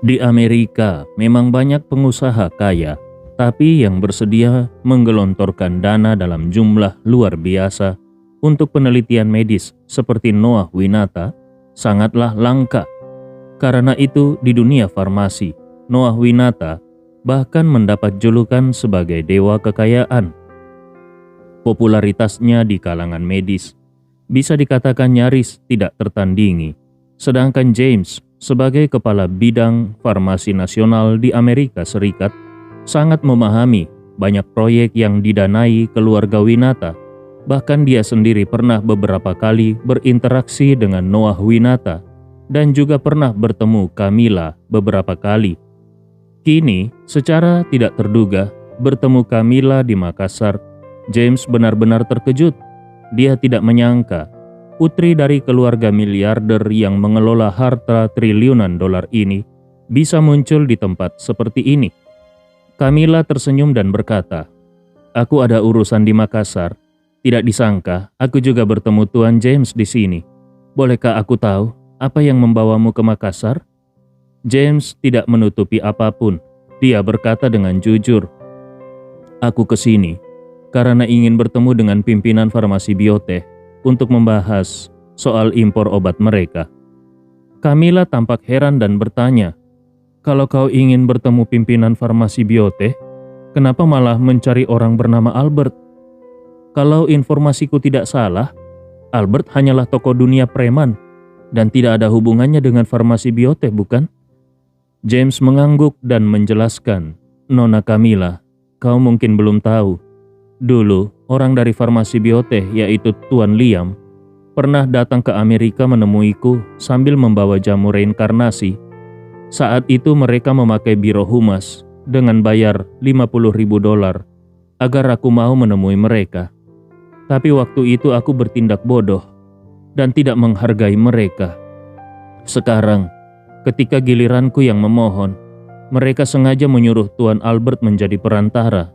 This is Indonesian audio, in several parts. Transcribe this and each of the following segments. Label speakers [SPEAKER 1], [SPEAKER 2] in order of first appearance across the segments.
[SPEAKER 1] Di Amerika memang banyak pengusaha kaya, tapi yang bersedia menggelontorkan dana dalam jumlah luar biasa untuk penelitian medis seperti Noah Winata sangatlah langka. Karena itu di dunia farmasi, Noah Winata bahkan mendapat julukan sebagai dewa kekayaan. Popularitasnya di kalangan medis bisa dikatakan nyaris tidak tertandingi, sedangkan James sebagai kepala bidang farmasi nasional di Amerika Serikat sangat memahami banyak proyek yang didanai keluarga Winata. Bahkan dia sendiri pernah beberapa kali berinteraksi dengan Noah Winata dan juga pernah bertemu Camilla beberapa kali. Kini, secara tidak terduga, bertemu Camilla di Makassar, James benar-benar terkejut. Dia tidak menyangka putri dari keluarga miliarder yang mengelola harta triliunan dolar ini bisa muncul di tempat seperti ini. Camilla tersenyum dan berkata, "Aku ada urusan di Makassar. Tidak disangka, aku juga bertemu Tuan James di sini. Bolehkah aku tahu apa yang membawamu ke Makassar?" James tidak menutupi apapun. Dia berkata dengan jujur, "Aku ke sini karena ingin bertemu dengan pimpinan farmasi bioteh untuk membahas soal impor obat mereka." Camilla tampak heran dan bertanya, "Kalau kau ingin bertemu pimpinan farmasi bioteh, kenapa malah mencari orang bernama Albert? Kalau informasiku tidak salah, Albert hanyalah tokoh dunia preman dan tidak ada hubungannya dengan farmasi bioteh, bukan?" James mengangguk dan menjelaskan, "Nona Camilla, kau mungkin belum tahu. Dulu, orang dari farmasi bioteh yaitu Tuan Liam pernah datang ke Amerika menemuiku sambil membawa jamu reinkarnasi. Saat itu mereka memakai biro humas dengan bayar $50.000 agar aku mau menemui mereka. Tapi waktu itu aku bertindak bodoh dan tidak menghargai mereka. Sekarang, ketika giliranku yang memohon, mereka sengaja menyuruh Tuan Albert menjadi perantara.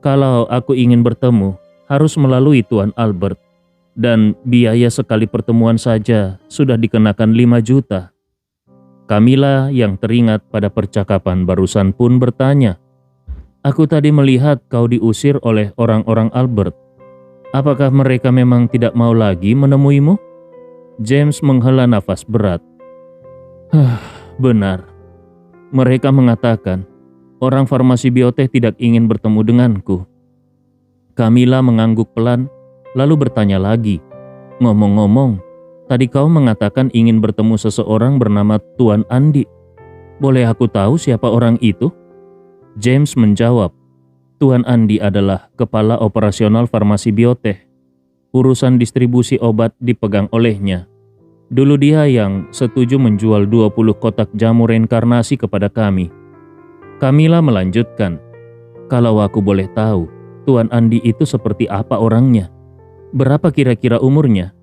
[SPEAKER 1] Kalau aku ingin bertemu, harus melalui Tuan Albert, dan biaya sekali pertemuan saja sudah dikenakan 5 juta. Camilla yang teringat pada percakapan barusan pun bertanya, "Aku tadi melihat kau diusir oleh orang-orang Albert. Apakah mereka memang tidak mau lagi menemuimu?" James menghela nafas berat. Benar. Mereka mengatakan orang farmasi bioteh tidak ingin bertemu denganku." Camilla mengangguk pelan, lalu bertanya lagi, "Ngomong-ngomong, tadi kau mengatakan ingin bertemu seseorang bernama Tuan Andi. Boleh aku tahu siapa orang itu?" James menjawab, "Tuan Andi adalah kepala operasional farmasi bioteh. Urusan distribusi obat dipegang olehnya. Dulu dia yang setuju menjual 20 kotak jamu reinkarnasi kepada kami." Camilla melanjutkan, "Kalau aku boleh tahu, Tuan Andi itu seperti apa orangnya? Berapa kira-kira umurnya?"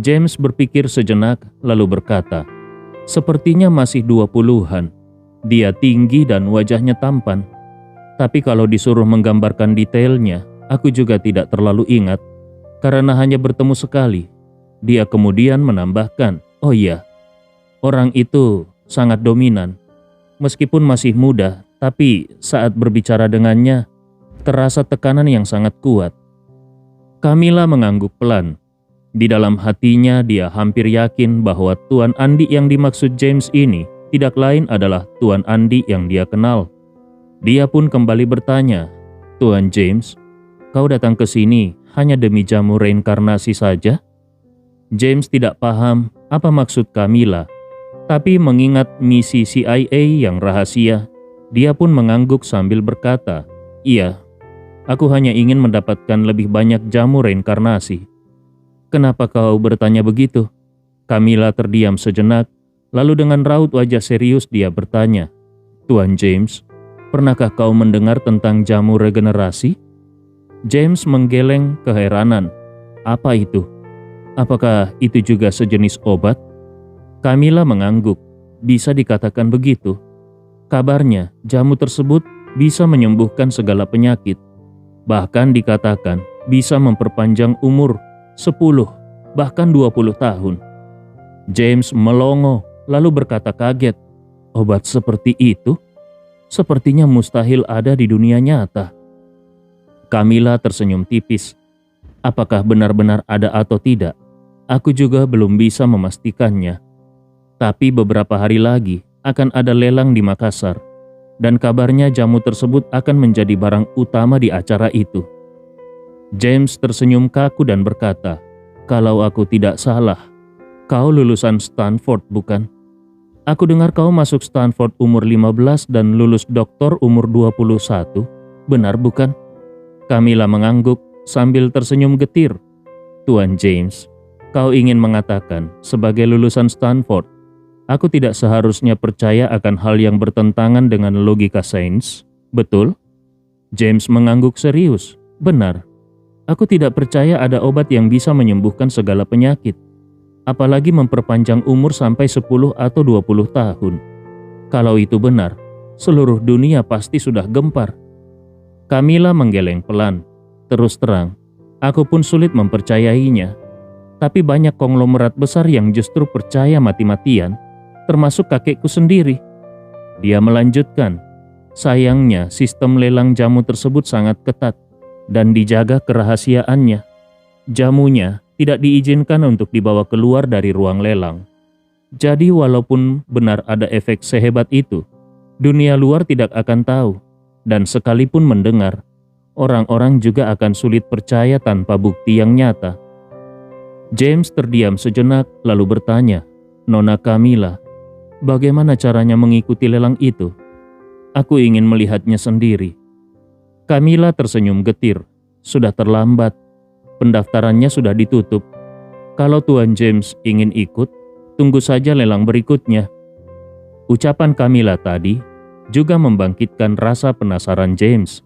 [SPEAKER 1] James berpikir sejenak lalu berkata, "Sepertinya masih 20-an. Dia tinggi dan wajahnya tampan. Tapi kalau disuruh menggambarkan detailnya, aku juga tidak terlalu ingat karena hanya bertemu sekali." Dia kemudian menambahkan, "Oh iya, orang itu sangat dominan. Meskipun masih muda, tapi saat berbicara dengannya, terasa tekanan yang sangat kuat." Camilla mengangguk pelan. Di dalam hatinya dia hampir yakin bahwa Tuan Andi yang dimaksud James ini tidak lain adalah Tuan Andi yang dia kenal. Dia pun kembali bertanya, "Tuan James, kau datang ke sini hanya demi jamu reinkarnasi saja?" James tidak paham apa maksud Camilla, tapi mengingat misi CIA yang rahasia, dia pun mengangguk sambil berkata, "Iya, aku hanya ingin mendapatkan lebih banyak jamu reinkarnasi." "Kenapa kau bertanya begitu?" Camilla terdiam sejenak, lalu dengan raut wajah serius dia bertanya, "Tuan James, pernahkah kau mendengar tentang jamu regenerasi?" James menggeleng keheranan. "Apa itu? Apakah itu juga sejenis obat?" Camilla mengangguk. "Bisa dikatakan begitu. Kabarnya, jamu tersebut bisa menyembuhkan segala penyakit. Bahkan dikatakan bisa memperpanjang umur 10, bahkan 20 tahun. James melongo lalu berkata kaget, Obat seperti itu? Sepertinya mustahil ada di dunia nyata. Camilla tersenyum tipis. Apakah benar-benar ada atau tidak? Aku juga belum bisa memastikannya. Tapi beberapa hari lagi akan ada lelang di Makassar. Dan kabarnya jamu tersebut akan menjadi barang utama di acara itu. James tersenyum kaku dan berkata, "Kalau aku tidak salah, kau lulusan Stanford bukan? Aku dengar kau masuk Stanford umur 15 dan lulus doktor umur 21. Benar bukan?" Camilla mengangguk sambil tersenyum getir. "Tuan James, kau ingin mengatakan sebagai lulusan Stanford, aku tidak seharusnya percaya akan hal yang bertentangan dengan logika sains, betul?" James mengangguk serius. "Benar. Aku tidak percaya ada obat yang bisa menyembuhkan segala penyakit. Apalagi memperpanjang umur sampai 10 atau 20 tahun. Kalau itu benar, seluruh dunia pasti sudah gempar." Camilla menggeleng pelan. Terus terang, aku pun sulit mempercayainya. Tapi banyak konglomerat besar yang justru percaya mati-matian, termasuk kakekku sendiri. Dia melanjutkan, sayangnya sistem lelang jamu tersebut sangat ketat dan dijaga kerahasiaannya. Jamunya tidak diizinkan untuk dibawa keluar dari ruang lelang. Jadi walaupun benar ada efek sehebat itu, dunia luar tidak akan tahu, dan sekalipun mendengar, orang-orang juga akan sulit percaya tanpa bukti yang nyata. James terdiam sejenak lalu bertanya, "Nona Camilla, bagaimana caranya mengikuti lelang itu? Aku ingin melihatnya sendiri." Camilla tersenyum getir. "Sudah terlambat. Pendaftarannya sudah ditutup. Kalau Tuan James ingin ikut, tunggu saja lelang berikutnya." Ucapan Camilla tadi juga membangkitkan rasa penasaran James.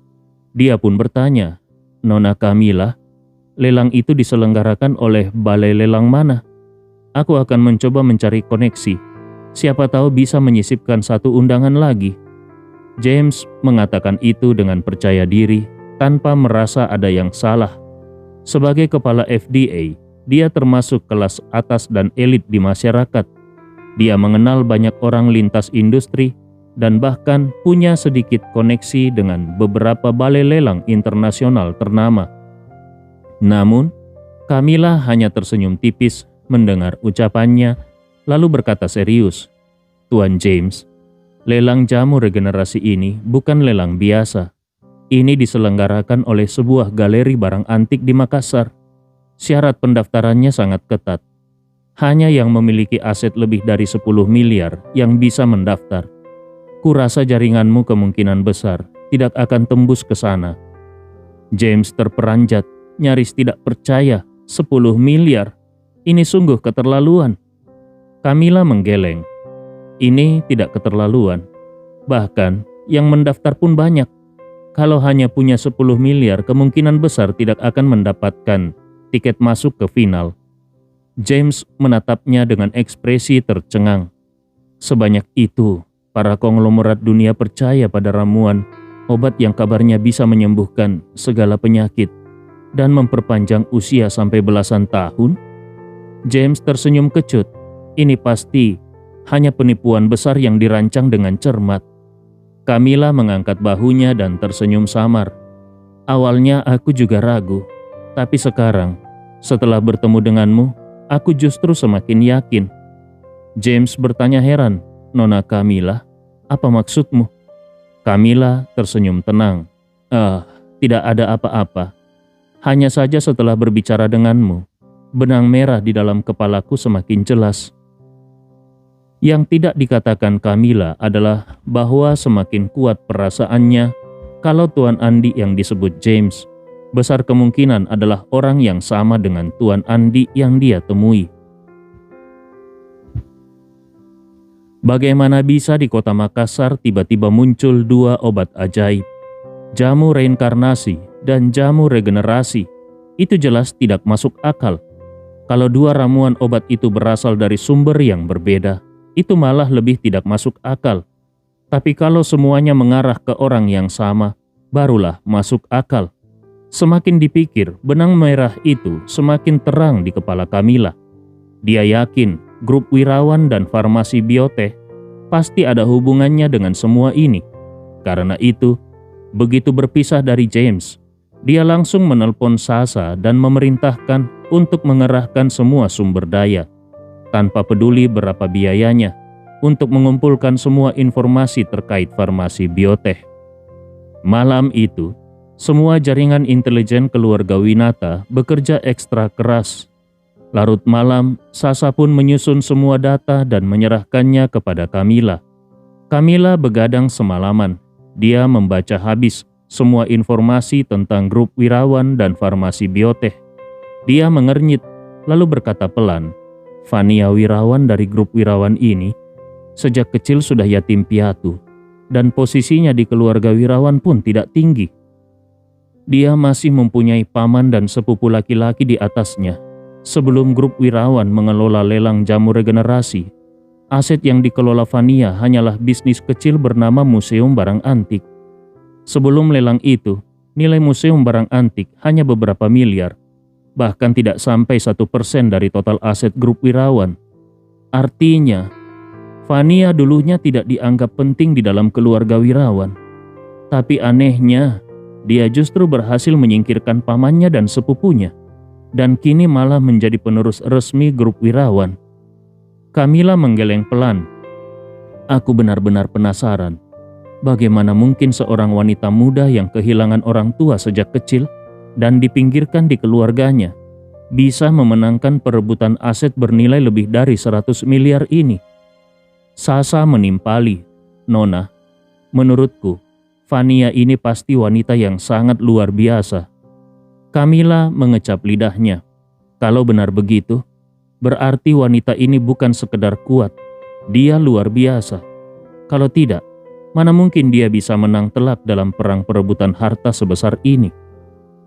[SPEAKER 1] Dia pun bertanya, "Nona Camilla, lelang itu diselenggarakan oleh balai lelang mana? Aku akan mencoba mencari koneksi. Siapa tahu bisa menyisipkan satu undangan lagi." James mengatakan itu dengan percaya diri tanpa merasa ada yang salah. Sebagai kepala FDA, dia termasuk kelas atas dan elit di masyarakat. Dia mengenal banyak orang lintas industri dan bahkan punya sedikit koneksi dengan beberapa balai lelang internasional ternama. Namun, Camilla hanya tersenyum tipis mendengar ucapannya, lalu berkata serius, "Tuan James, lelang jamu regenerasi ini bukan lelang biasa. Ini diselenggarakan oleh sebuah galeri barang antik di Makassar. Syarat pendaftarannya sangat ketat. Hanya yang memiliki aset lebih dari 10 miliar yang bisa mendaftar. Kurasa jaringanmu kemungkinan besar tidak akan tembus ke sana." James terperanjat, nyaris tidak percaya. 10 miliar? Ini sungguh keterlaluan. Camilla menggeleng. "Ini tidak keterlaluan. Bahkan yang mendaftar pun banyak. Kalau hanya punya 10 miliar, kemungkinan besar tidak akan mendapatkan tiket masuk ke final." James menatapnya dengan ekspresi tercengang. Sebanyak itu, para konglomerat dunia percaya pada ramuan, obat yang kabarnya bisa menyembuhkan segala penyakit dan memperpanjang usia sampai belasan tahun? James tersenyum kecut. Ini pasti hanya penipuan besar yang dirancang dengan cermat. Camilla mengangkat bahunya dan tersenyum samar. "Awalnya aku juga ragu, tapi sekarang, setelah bertemu denganmu, aku justru semakin yakin." James bertanya heran, "Nona Camilla, apa maksudmu?" Camilla tersenyum tenang. Tidak ada apa-apa. Hanya saja setelah berbicara denganmu, benang merah di dalam kepalaku semakin jelas." Yang tidak dikatakan Camilla adalah bahwa semakin kuat perasaannya kalau Tuan Andi yang disebut James besar kemungkinan adalah orang yang sama dengan Tuan Andi yang dia temui. Bagaimana bisa di kota Makassar tiba-tiba muncul dua obat ajaib, jamu reinkarnasi dan jamu regenerasi? Itu jelas tidak masuk akal. Kalau dua ramuan obat itu berasal dari sumber yang berbeda, itu malah lebih tidak masuk akal. Tapi kalau semuanya mengarah ke orang yang sama, barulah masuk akal. Semakin dipikir, benang merah itu semakin terang di kepala Camilla. Dia yakin grup Wirawan dan farmasi bioteh pasti ada hubungannya dengan semua ini. Karena itu, begitu berpisah dari James, dia langsung menelpon Sasha dan memerintahkan untuk mengerahkan semua sumber daya, tanpa peduli berapa biayanya, untuk mengumpulkan semua informasi terkait farmasi biotech. Malam itu, semua jaringan intelijen keluarga Winata bekerja ekstra keras. Larut malam, Sasha pun menyusun semua data dan menyerahkannya kepada Camilla. Camilla begadang semalaman. Dia membaca habis semua informasi tentang grup Wirawan dan farmasi biotech. Dia mengernyit, lalu berkata pelan, "Fania Wirawan dari grup Wirawan ini sejak kecil sudah yatim piatu, dan posisinya di keluarga Wirawan pun tidak tinggi. Dia masih mempunyai paman dan sepupu laki-laki di atasnya. Sebelum grup Wirawan mengelola lelang jamu regenerasi, aset yang dikelola Fania hanyalah bisnis kecil bernama Museum Barang Antik. Sebelum lelang itu, nilai museum barang antik hanya beberapa miliar, bahkan tidak sampai 1% dari total aset grup Wirawan. Artinya, Fania dulunya tidak dianggap penting di dalam keluarga Wirawan. Tapi anehnya, dia justru berhasil menyingkirkan pamannya dan sepupunya, dan kini malah menjadi penerus resmi grup Wirawan." Camilla menggeleng pelan. "Aku benar-benar penasaran. Bagaimana mungkin seorang wanita muda yang kehilangan orang tua sejak kecil dan dipinggirkan di keluarganya bisa memenangkan perebutan aset bernilai lebih dari 100 miliar ini?" Sasha menimpali, "Nona, menurutku, Fania ini pasti wanita yang sangat luar biasa." Camilla mengecap lidahnya. Kalau benar begitu, berarti wanita ini bukan sekedar kuat, dia luar biasa. Kalau tidak, mana mungkin dia bisa menang telak dalam perang perebutan harta sebesar ini?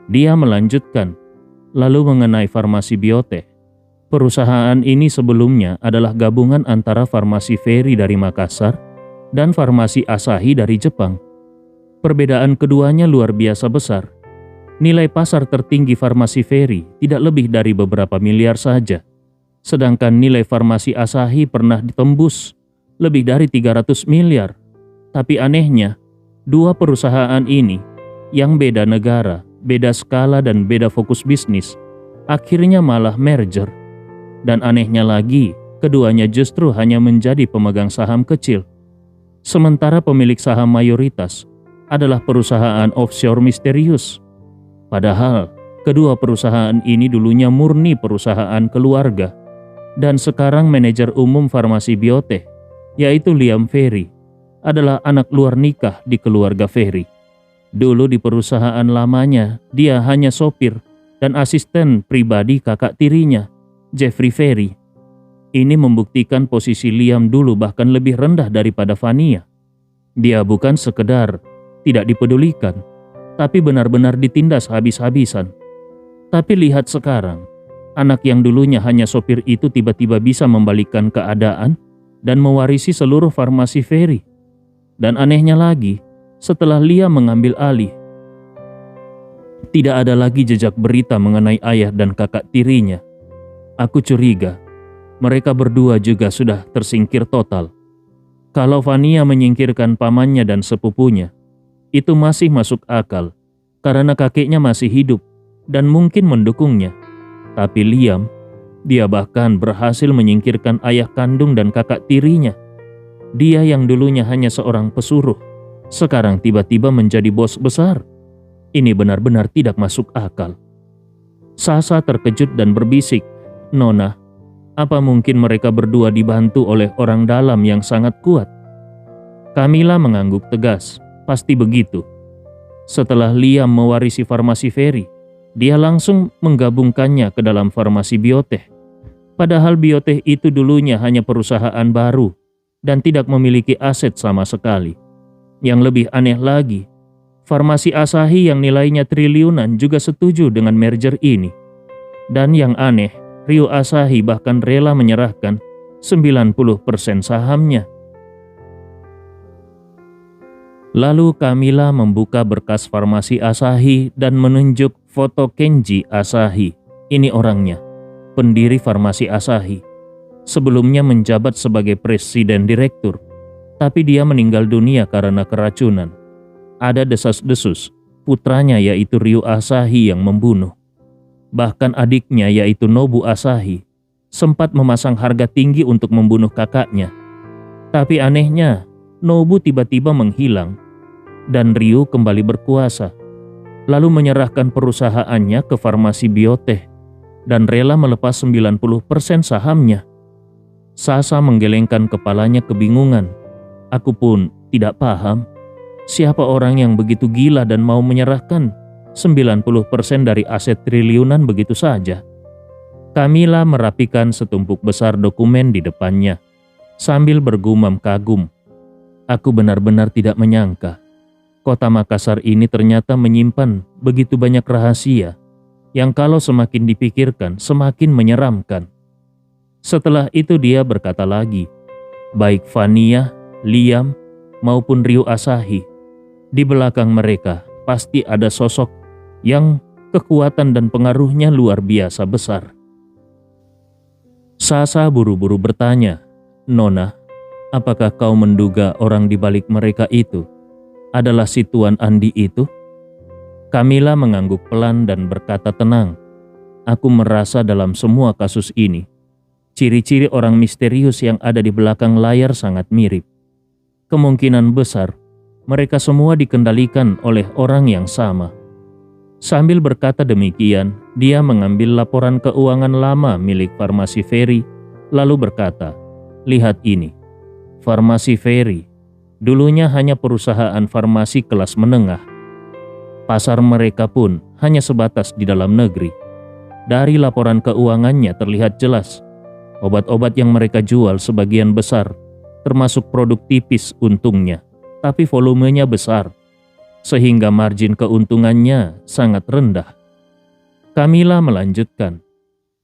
[SPEAKER 1] Dia melanjutkan, lalu mengenai farmasi biotech. Perusahaan ini sebelumnya adalah gabungan antara farmasi Ferry dari Makassar dan farmasi Asahi dari Jepang. Perbedaan keduanya luar biasa besar. Nilai pasar tertinggi farmasi Ferry tidak lebih dari beberapa miliar saja. Sedangkan nilai farmasi Asahi pernah ditembus lebih dari 300 miliar. Tapi anehnya, dua perusahaan ini yang beda negara, beda skala dan beda fokus bisnis, akhirnya malah merger. Dan anehnya lagi, keduanya justru hanya menjadi pemegang saham kecil. Sementara pemilik saham mayoritas adalah perusahaan offshore misterius. Padahal, kedua perusahaan ini dulunya murni perusahaan keluarga. Dan sekarang manajer umum farmasi biotech, yaitu Liam Ferry, adalah anak luar nikah di keluarga Ferry. Dulu di perusahaan lamanya, dia hanya sopir dan asisten pribadi kakak tirinya, Jeffrey Ferry. Ini membuktikan posisi Liam dulu bahkan lebih rendah daripada Fania. Dia bukan sekedar tidak dipedulikan, tapi benar-benar ditindas habis-habisan. Tapi lihat sekarang, anak yang dulunya hanya sopir itu tiba-tiba bisa membalikkan keadaan dan mewarisi seluruh farmasi Ferry. Dan anehnya lagi, setelah Liam mengambil alih, tidak ada lagi jejak berita mengenai ayah dan kakak tirinya. Aku curiga, mereka berdua juga sudah tersingkir total. Kalau Fania menyingkirkan pamannya dan sepupunya, itu masih masuk akal, karena kakeknya masih hidup dan mungkin mendukungnya. Tapi Liam, dia bahkan berhasil menyingkirkan ayah kandung dan kakak tirinya. Dia yang dulunya hanya seorang pesuruh, sekarang tiba-tiba menjadi bos besar. Ini benar-benar tidak masuk akal. Sasha terkejut dan berbisik, "Nona, apa mungkin mereka berdua dibantu oleh orang dalam yang sangat kuat?" Camilla mengangguk tegas, "Pasti begitu. Setelah Liam mewarisi farmasi Ferry, dia langsung menggabungkannya ke dalam farmasi biotech. Padahal biotech itu dulunya hanya perusahaan baru dan tidak memiliki aset sama sekali. Yang lebih aneh lagi, farmasi Asahi yang nilainya triliunan juga setuju dengan merger ini. Dan yang aneh, Ryo Asahi bahkan rela menyerahkan 90% sahamnya." Lalu Camilla membuka berkas farmasi Asahi dan menunjuk foto Kenji Asahi. Ini orangnya, pendiri farmasi Asahi. Sebelumnya menjabat sebagai presiden direktur. tapi dia meninggal dunia karena keracunan. Ada desas-desus, putranya yaitu Ryu Asahi yang membunuh. Bahkan adiknya yaitu Nobu Asahi sempat memasang harga tinggi untuk membunuh kakaknya. Tapi anehnya, Nobu tiba-tiba menghilang dan Ryu kembali berkuasa, lalu menyerahkan perusahaannya ke farmasi bioteh dan rela melepas 90% sahamnya. Sasa menggelengkan kepalanya kebingungan. Aku pun tidak paham siapa orang yang begitu gila dan mau menyerahkan 90% dari aset triliunan begitu saja. Camilla merapikan setumpuk besar dokumen di depannya sambil bergumam kagum. Aku benar-benar tidak menyangka kota Makassar ini ternyata menyimpan begitu banyak rahasia yang kalau semakin dipikirkan semakin menyeramkan. Setelah itu dia berkata lagi, baik Vania, Liam, maupun Ryu Asahi, di belakang mereka pasti ada sosok yang kekuatan dan pengaruhnya luar biasa besar. Sasa buru-buru bertanya, Nona, apakah kau menduga orang di balik mereka itu adalah si Tuan Andi itu? Camilla mengangguk pelan dan berkata tenang. Aku merasa dalam semua kasus ini, ciri-ciri orang misterius yang ada di belakang layar sangat mirip. Kemungkinan besar, mereka semua dikendalikan oleh orang yang sama. Sambil berkata demikian, dia mengambil laporan keuangan lama milik Farmasi Ferry, lalu berkata, lihat ini, Farmasi Ferry dulunya hanya perusahaan farmasi kelas menengah. Pasar mereka pun hanya sebatas di dalam negeri. Dari laporan keuangannya terlihat jelas, obat-obat yang mereka jual sebagian besar, termasuk produk tipis untungnya, tapi volumenya besar, sehingga margin keuntungannya sangat rendah. Camilla melanjutkan,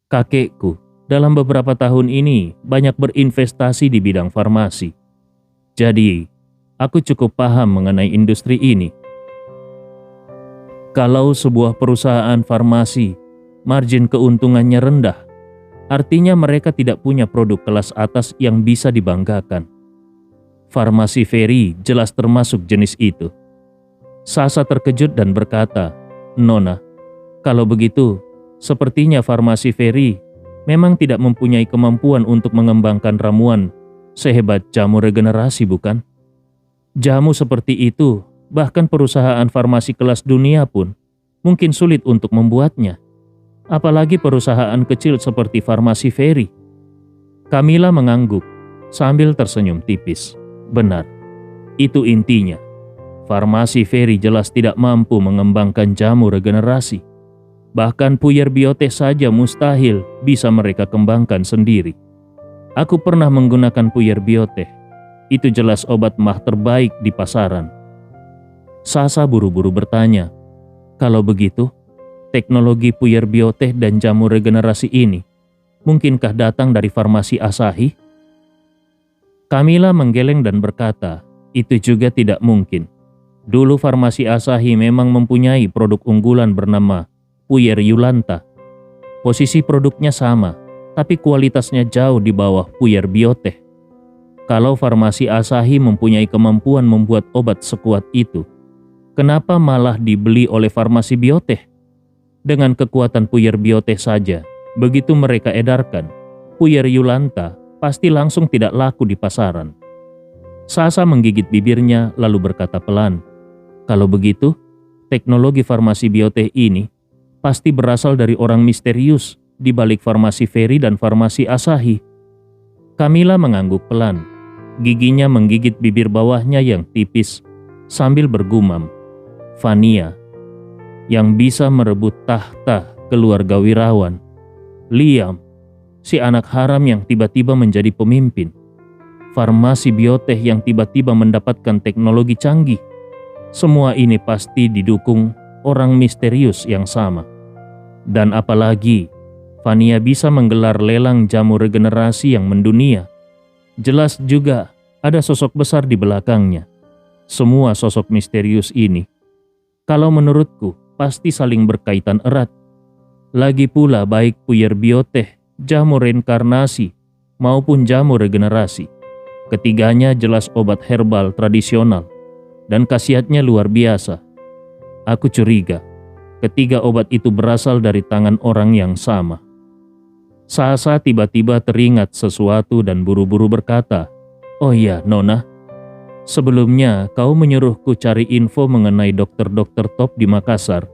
[SPEAKER 1] kakekku dalam beberapa tahun ini banyak berinvestasi di bidang farmasi. Jadi, aku cukup paham mengenai industri ini. Kalau sebuah perusahaan farmasi, margin keuntungannya rendah, artinya mereka tidak punya produk kelas atas yang bisa dibanggakan. Farmasi Ferry jelas termasuk jenis itu. Sasa terkejut dan berkata, Nona, kalau begitu, sepertinya Farmasi Ferry memang tidak mempunyai kemampuan untuk mengembangkan ramuan sehebat jamu regenerasi, bukan? Jamu seperti itu, bahkan perusahaan farmasi kelas dunia pun mungkin sulit untuk membuatnya. Apalagi perusahaan kecil seperti Farmasi Ferry. Camilla mengangguk sambil tersenyum tipis. Benar, itu intinya. Farmasi Ferry jelas tidak mampu mengembangkan jamu regenerasi. Bahkan puyer bioteh saja mustahil bisa mereka kembangkan sendiri. Aku pernah menggunakan puyer bioteh. Itu jelas obat mah terbaik di pasaran. Sasa buru-buru bertanya, kalau begitu, teknologi puyer bioteh dan jamu regenerasi ini mungkinkah datang dari Farmasi Asahi? Camilla menggeleng dan berkata, itu juga tidak mungkin. Dulu Farmasi Asahi memang mempunyai produk unggulan bernama Puyer Yulanta. Posisi produknya sama, tapi kualitasnya jauh di bawah puyer bioteh. Kalau Farmasi Asahi mempunyai kemampuan membuat obat sekuat itu, kenapa malah dibeli oleh farmasi bioteh? Dengan kekuatan puyer bioteh saja, begitu mereka edarkan, puyer Yulanta pasti langsung tidak laku di pasaran. Sasa menggigit bibirnya lalu berkata pelan, kalau begitu, teknologi farmasi bioteh ini pasti berasal dari orang misterius di balik Farmasi Ferry dan Farmasi Asahi. Camilla mengangguk pelan, giginya menggigit bibir bawahnya yang tipis sambil bergumam, Vania, yang bisa merebut tahta keluarga Wirawan. Liam, si anak haram yang tiba-tiba menjadi pemimpin. Farmasi bioteh yang tiba-tiba mendapatkan teknologi canggih. Semua ini pasti didukung orang misterius yang sama. Dan apalagi, Vania bisa menggelar lelang jamu regenerasi yang mendunia. Jelas juga ada sosok besar di belakangnya. Semua sosok misterius ini, kalau menurutku, pasti saling berkaitan erat. Lagi pula baik puyer bioteh, jamu reinkarnasi, maupun jamu regenerasi, Ketiganya jelas obat herbal tradisional dan khasiatnya luar biasa. Aku curiga ketiga obat itu berasal dari tangan orang yang sama. Sasa tiba-tiba teringat sesuatu dan buru-buru berkata, "Oh iya, Nona. Sebelumnya kau menyuruhku cari info mengenai dokter-dokter top di Makassar.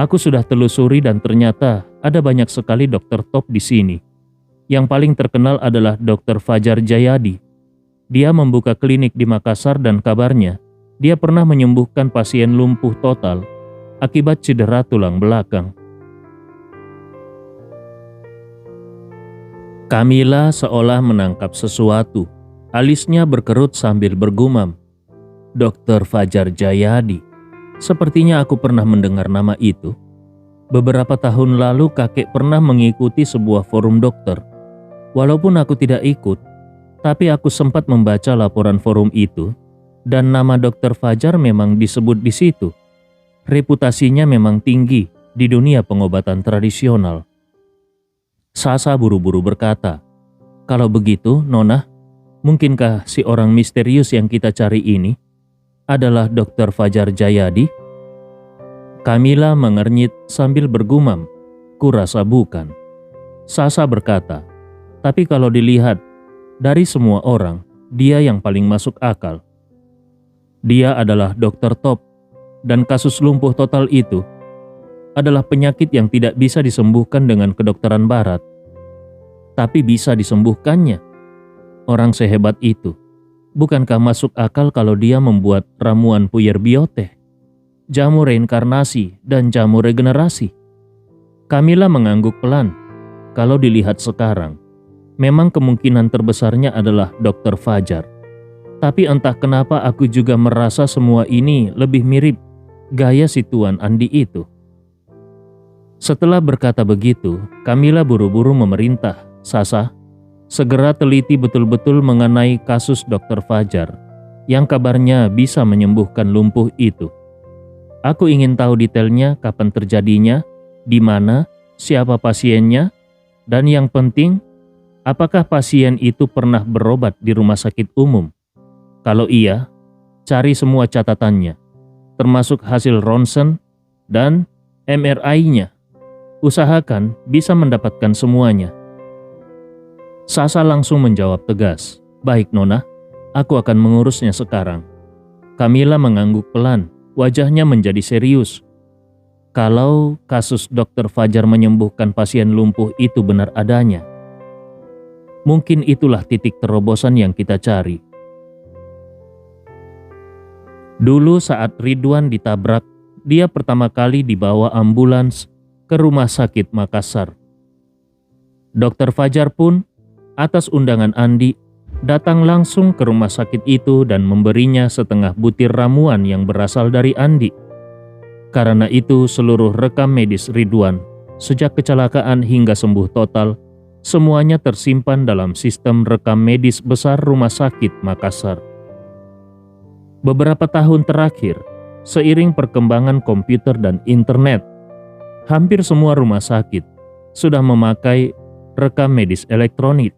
[SPEAKER 1] Aku sudah telusuri dan ternyata ada banyak sekali dokter top di sini. Yang paling terkenal adalah Dr. Fajar Jayadi. Dia membuka klinik di Makassar dan kabarnya dia pernah menyembuhkan pasien lumpuh total akibat cedera tulang belakang." Kamila seolah menangkap sesuatu. Alisnya berkerut sambil bergumam. Dr. Fajar Jayadi. Sepertinya aku pernah mendengar nama itu. Beberapa tahun lalu kakek pernah mengikuti sebuah forum dokter. Walaupun aku tidak ikut, tapi aku sempat membaca laporan forum itu dan nama Dr. Fajar memang disebut di situ. Reputasinya memang tinggi di dunia pengobatan tradisional. Sasa buru-buru berkata, "Kalau begitu, Nona, mungkinkah si orang misterius yang kita cari ini adalah Dr. Fajar Jayadi?" Kamila mengernyit sambil bergumam, "Kurasa bukan." Sasa berkata, "Tapi kalau dilihat dari semua orang, dia yang paling masuk akal. Dia adalah dokter top, dan kasus lumpuh total itu adalah penyakit yang tidak bisa disembuhkan dengan kedokteran barat. Tapi bisa disembuhkannya. Orang sehebat itu, bukankah masuk akal kalau dia membuat ramuan puyer biote, jamu reinkarnasi, dan jamu regenerasi?" Kamila mengangguk pelan. Kalau dilihat sekarang, memang kemungkinan terbesarnya adalah Dr. Fajar. Tapi entah kenapa aku juga merasa semua ini lebih mirip gaya si Tuan Andi itu. Setelah berkata begitu, Kamila buru-buru memerintah, "Sasa, segera teliti betul-betul mengenai kasus Dr. Fajar yang kabarnya bisa menyembuhkan lumpuh itu. Aku ingin tahu detailnya, kapan terjadinya, di mana, siapa pasiennya, dan yang penting, apakah pasien itu pernah berobat di rumah sakit umum? Kalau iya, cari semua catatannya, termasuk hasil ronsen dan MRI-nya. Usahakan bisa mendapatkan semuanya." Sasa langsung menjawab tegas, "Baik, Nona, aku akan mengurusnya sekarang." Kamila mengangguk pelan, wajahnya menjadi serius. Kalau kasus Dr. Fajar menyembuhkan pasien lumpuh itu benar adanya, mungkin itulah titik terobosan yang kita cari. Dulu saat Ridwan ditabrak, dia pertama kali dibawa ambulans ke rumah sakit Makassar. Dr. Fajar pun, atas undangan Andi, datang langsung ke rumah sakit itu dan memberinya setengah butir ramuan yang berasal dari Andi. Karena itu seluruh rekam medis Ridwan, sejak kecelakaan hingga sembuh total, semuanya tersimpan dalam sistem rekam medis besar rumah sakit Makassar. Beberapa tahun terakhir, seiring perkembangan komputer dan internet, hampir semua rumah sakit sudah memakai rekam medis elektronik.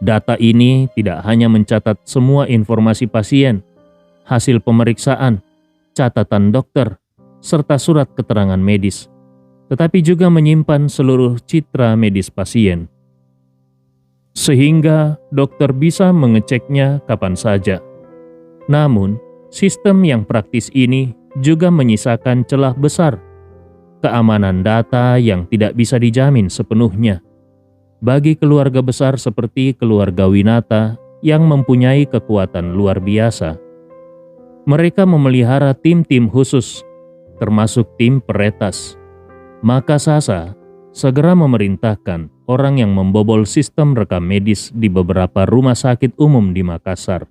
[SPEAKER 1] Data ini tidak hanya mencatat semua informasi pasien, hasil pemeriksaan, catatan dokter, serta surat keterangan medis, tetapi juga menyimpan seluruh citra medis pasien. Sehingga dokter bisa mengeceknya kapan saja. Namun, sistem yang praktis ini juga menyisakan celah besar keamanan data yang tidak bisa dijamin sepenuhnya bagi keluarga besar seperti keluarga Winata yang mempunyai kekuatan luar biasa. Mereka memelihara tim-tim khusus, termasuk tim peretas. Maka Sasa segera memerintahkan orang yang membobol sistem rekam medis di beberapa rumah sakit umum di Makassar.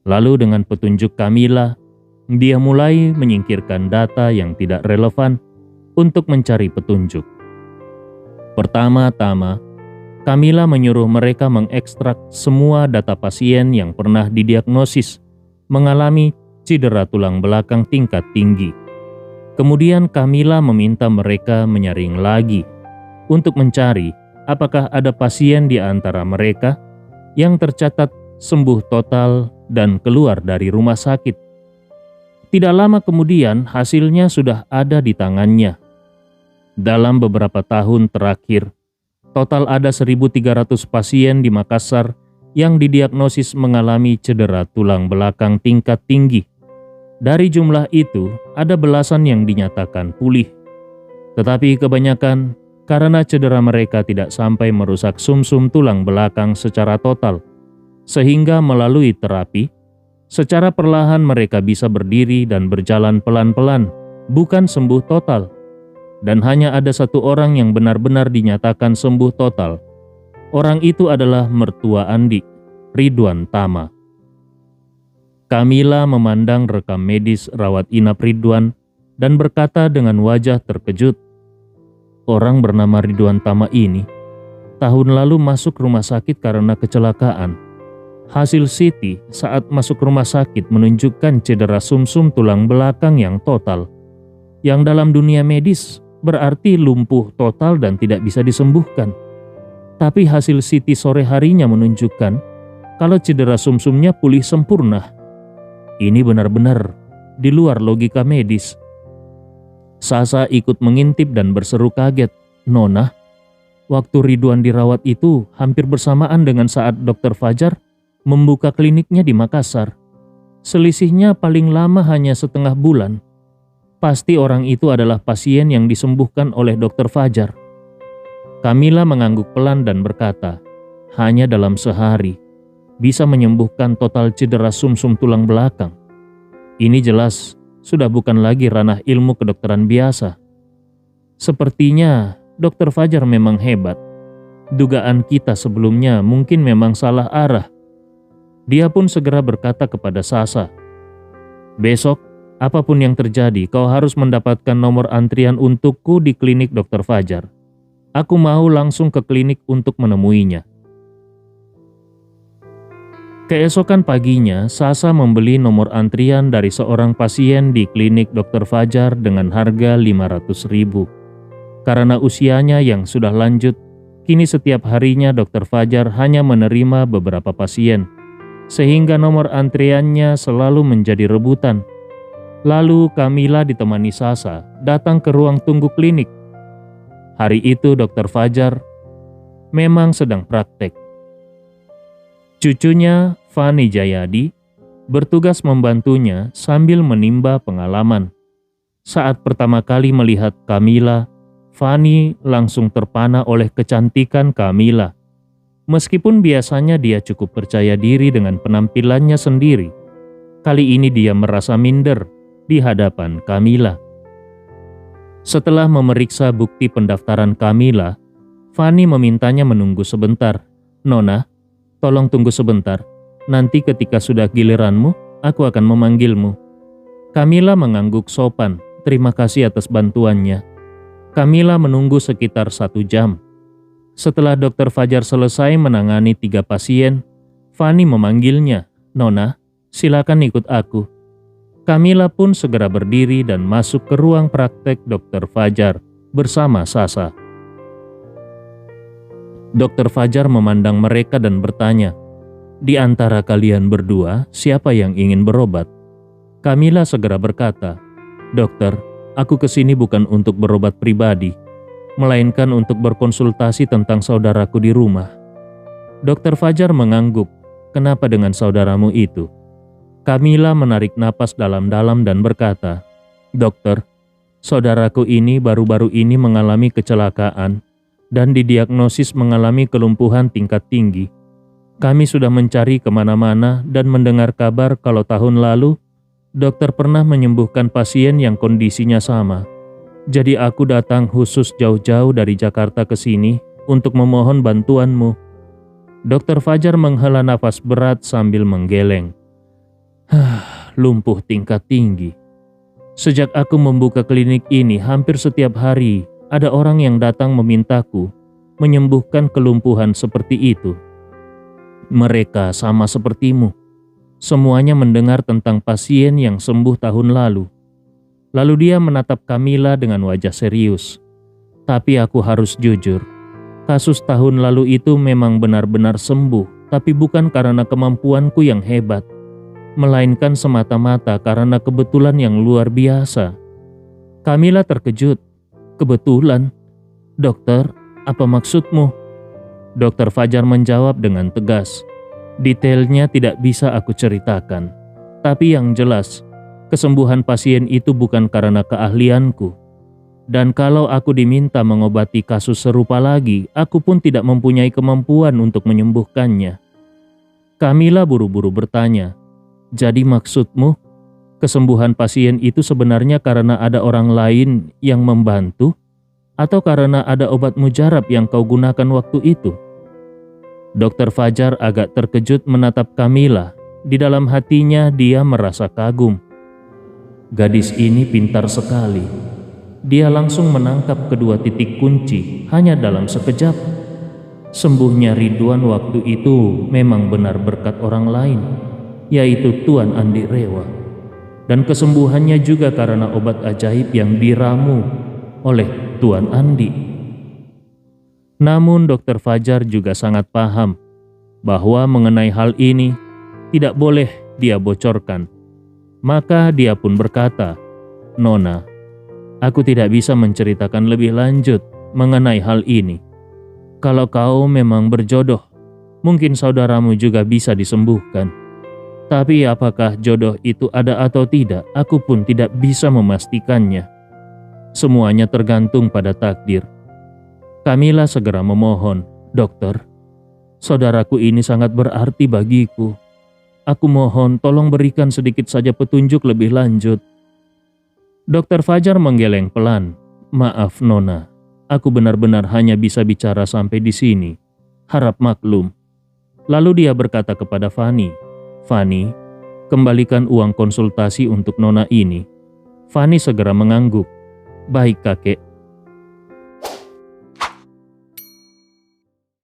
[SPEAKER 1] Lalu dengan petunjuk Kamila, dia mulai menyingkirkan data yang tidak relevan untuk mencari petunjuk. Pertama-tama, Kamila menyuruh mereka mengekstrak semua data pasien yang pernah didiagnosis mengalami cedera tulang belakang tingkat tinggi. Kemudian Kamila meminta mereka menyaring lagi untuk mencari apakah ada pasien di antara mereka yang tercatat sembuh total, dan keluar dari rumah sakit. Tidak lama kemudian hasilnya sudah ada di tangannya. Dalam beberapa tahun terakhir, total ada 1.300 pasien di Makassar yang didiagnosis mengalami cedera tulang belakang tingkat tinggi. Dari jumlah itu, ada belasan yang dinyatakan pulih. Tetapi kebanyakan karena cedera mereka tidak sampai merusak sumsum tulang belakang secara total, sehingga melalui terapi, secara perlahan mereka bisa berdiri dan berjalan pelan-pelan, bukan sembuh total. Dan hanya ada satu orang yang benar-benar dinyatakan sembuh total. Orang itu adalah mertua Andi, Ridwan Tama. Kamila memandang rekam medis rawat inap Ridwan dan berkata dengan wajah terkejut, "Orang bernama Ridwan Tama ini tahun lalu masuk rumah sakit karena kecelakaan. Hasil CT saat masuk rumah sakit menunjukkan cedera sumsum tulang belakang yang total, yang dalam dunia medis berarti lumpuh total dan tidak bisa disembuhkan. Tapi hasil CT sore harinya menunjukkan kalau cedera sumsumnya pulih sempurna. Ini benar-benar di luar logika medis." Sasa ikut mengintip dan berseru kaget, "Nona, waktu Ridwan dirawat itu hampir bersamaan dengan saat Dr. Fajar membuka kliniknya di Makassar. Selisihnya paling lama hanya setengah bulan. Pasti orang itu adalah pasien yang disembuhkan oleh Dr. Fajar." Kamila mengangguk pelan dan berkata, "Hanya dalam sehari bisa menyembuhkan total cedera sumsum tulang belakang. Ini jelas sudah bukan lagi ranah ilmu kedokteran biasa. Sepertinya Dr. Fajar memang hebat. Dugaan kita sebelumnya mungkin memang salah arah." Dia pun segera berkata kepada Sasa, "Besok, apapun yang terjadi, kau harus mendapatkan nomor antrian untukku di klinik Dr. Fajar. Aku mau langsung ke klinik untuk menemuinya." Keesokan paginya, Sasa membeli nomor antrian dari seorang pasien di klinik Dr. Fajar dengan harga 500.000. Karena usianya yang sudah lanjut, kini setiap harinya Dr. Fajar hanya menerima beberapa pasien, sehingga nomor antriannya selalu menjadi rebutan. Lalu Kamila ditemani Sasa datang ke ruang tunggu klinik. Hari itu Dr. Fajar memang sedang praktek. Cucunya, Fani Jayadi, bertugas membantunya sambil menimba pengalaman. Saat pertama kali melihat Kamila, Fani langsung terpana oleh kecantikan Kamila. Meskipun biasanya dia cukup percaya diri dengan penampilannya sendiri, kali ini dia merasa minder di hadapan Kamila. Setelah memeriksa bukti pendaftaran Kamila, Fani memintanya menunggu sebentar. "Nona, tolong tunggu sebentar. Nanti ketika sudah giliranmu, aku akan memanggilmu." Kamila mengangguk sopan, terima kasih atas bantuannya. Kamila menunggu sekitar 1 jam. Setelah Dr. Fajar selesai menangani 3 pasien, Fani memanggilnya, "Nona, silakan ikut aku." Kamila pun segera berdiri dan masuk ke ruang praktek Dr. Fajar bersama Sasa. Dr. Fajar memandang mereka dan bertanya, "Di antara kalian berdua, siapa yang ingin berobat?" Kamila segera berkata, "Dokter, aku kesini bukan untuk berobat pribadi, melainkan untuk berkonsultasi tentang saudaraku di rumah." Dr. Fajar mengangguk, "Kenapa dengan saudaramu itu?" Kamila menarik napas dalam-dalam dan berkata, "Dokter, saudaraku ini baru-baru ini mengalami kecelakaan dan didiagnosis mengalami kelumpuhan tingkat tinggi. Kami sudah mencari kemana-mana dan mendengar kabar kalau tahun lalu dokter pernah menyembuhkan pasien yang kondisinya sama. Jadi aku datang khusus jauh-jauh dari Jakarta ke sini untuk memohon bantuanmu." Dr. Fajar menghela nafas berat sambil menggeleng. "Lumpuh tingkat tinggi. Sejak aku membuka klinik ini, hampir setiap hari ada orang yang datang memintaku menyembuhkan kelumpuhan seperti itu. Mereka sama sepertimu. Semuanya mendengar tentang pasien yang sembuh tahun lalu." Lalu dia menatap Kamila dengan wajah serius. "Tapi aku harus jujur, kasus tahun lalu itu memang benar-benar sembuh tapi bukan karena kemampuanku yang hebat, melainkan semata-mata karena kebetulan yang luar biasa. Camilla terkejut. Kebetulan? Dokter, apa maksudmu? Dokter Fajar menjawab dengan tegas. Detailnya tidak bisa aku ceritakan. Tapi yang jelas, kesembuhan pasien itu bukan karena keahlianku. Dan kalau aku diminta mengobati kasus serupa lagi, aku pun tidak mempunyai kemampuan untuk menyembuhkannya. Camilla buru-buru bertanya, jadi maksudmu, kesembuhan pasien itu sebenarnya karena ada orang lain yang membantu? Atau karena ada obat mujarab yang kau gunakan waktu itu? Dokter Fajar agak terkejut menatap Camilla. Di dalam hatinya dia merasa kagum. Gadis ini pintar sekali. Dia langsung menangkap kedua titik kunci hanya dalam sekejap. Sembuhnya Ridwan waktu itu memang benar berkat orang lain, yaitu Tuan Andi Rewa. Dan kesembuhannya juga karena obat ajaib yang diramu oleh Tuan Andi. Namun Dokter Fajar juga sangat paham bahwa mengenai hal ini tidak boleh dia bocorkan. Maka dia pun berkata, Nona, aku tidak bisa menceritakan lebih lanjut mengenai hal ini. Kalau kau memang berjodoh, mungkin saudaramu juga bisa disembuhkan. Tapi apakah jodoh itu ada atau tidak, aku pun tidak bisa memastikannya. Semuanya tergantung pada takdir. Camilla segera memohon, Dokter, saudaraku ini sangat berarti bagiku. Aku mohon tolong berikan sedikit saja petunjuk lebih lanjut. Dokter Fajar menggeleng pelan. Maaf Nona, aku benar-benar hanya bisa bicara sampai di sini. Harap maklum. Lalu dia berkata kepada Fani, Fani, kembalikan uang konsultasi untuk Nona ini. Fani segera mengangguk. Baik kakek.